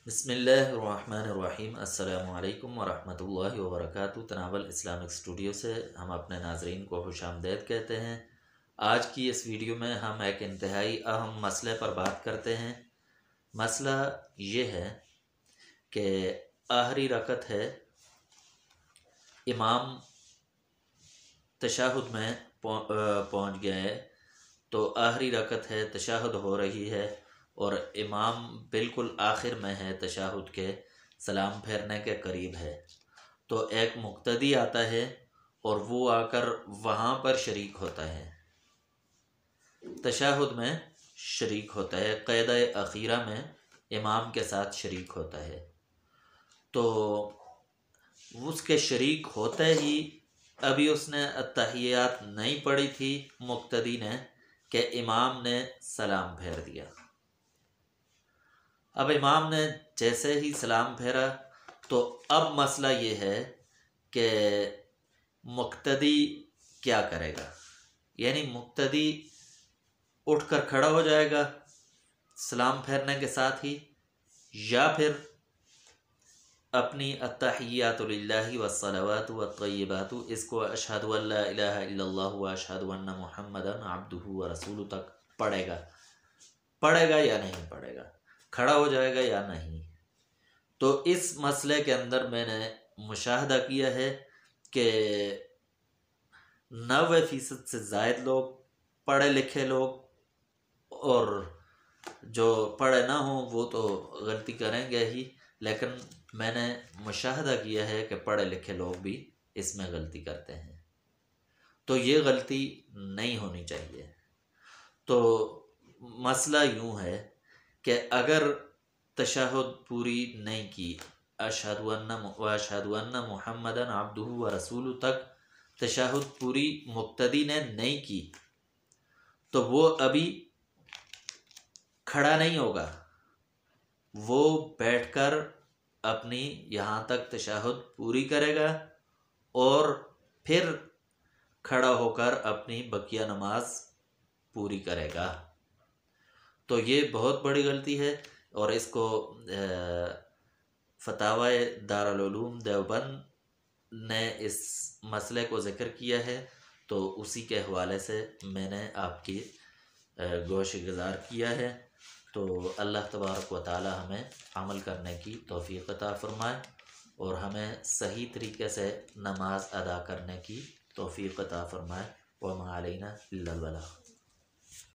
بسم اللہ الرحمن الرحیم۔ السلام علیکم ورحمۃ اللہ وبرکاتہ۔ تناول اسلامک اسٹوڈیو سے ہم اپنے ناظرین کو خوش آمدید کہتے ہیں۔ آج کی اس ویڈیو میں ہم ایک انتہائی اہم مسئلے پر بات کرتے ہیں۔ مسئلہ یہ ہے کہ آخری رکعت ہے، امام تشہد میں پہنچ گئے ہیں، تو آخری رکعت ہے، تشہد ہو رہی ہے اور امام بالکل آخر میں ہے، تشہد کے سلام پھیرنے کے قریب ہے، تو ایک مقتدی آتا ہے اور وہ آ کر وہاں پر شریک ہوتا ہے، تشہد میں شریک ہوتا ہے، قیدہ اخیرہ میں امام کے ساتھ شریک ہوتا ہے۔ تو اس کے شریک ہوتے ہی ابھی اس نے التحیات نہیں پڑھی تھی مقتدی نے کہ امام نے سلام پھیر دیا۔ اب امام نے جیسے ہی سلام پھیرا تو اب مسئلہ یہ ہے کہ مقتدی کیا کرے گا، یعنی مقتدی اٹھ کر کھڑا ہو جائے گا سلام پھیرنے کے ساتھ ہی، یا پھر اپنی التحیات للہ والصلوات والطیبات اس کو اشہد ان لا الہ الا اللہ واشہد ان محمدا عبدہ ورسولہ تک پڑھے گا یا نہیں پڑھے گا، کھڑا ہو جائے گا یا نہیں۔ تو اس مسئلے کے اندر میں نے مشاہدہ کیا ہے کہ 90% سے زائد لوگ، پڑھے لکھے لوگ، اور جو پڑھے نہ ہوں وہ تو غلطی کریں گے ہی، لیکن میں نے مشاہدہ کیا ہے کہ پڑھے لکھے لوگ بھی اس میں غلطی کرتے ہیں، تو یہ غلطی نہیں ہونی چاہیے۔ تو مسئلہ یوں ہے کہ اگر تشہد پوری نہیں کی، اشہد ان محمدً عبدہ ورسولہ تک تشہد پوری مقتدی نے نہیں کی، تو وہ ابھی کھڑا نہیں ہوگا، وہ بیٹھ کر اپنی یہاں تک تشہد پوری کرے گا اور پھر کھڑا ہو کر اپنی بقیہ نماز پوری کرے گا۔ تو یہ بہت بڑی غلطی ہے، اور اس کو فتاوی دارالعلوم دیوبند نے اس مسئلے کو ذکر کیا ہے، تو اسی کے حوالے سے میں نے آپ کی گوش گزار کیا ہے۔ تو اللہ تبارک و تعالی ہمیں عمل کرنے کی توفیق عطا فرمائے اور ہمیں صحیح طریقے سے نماز ادا کرنے کی توفیق عطا فرمائے۔ وما علینا الا البلاغ۔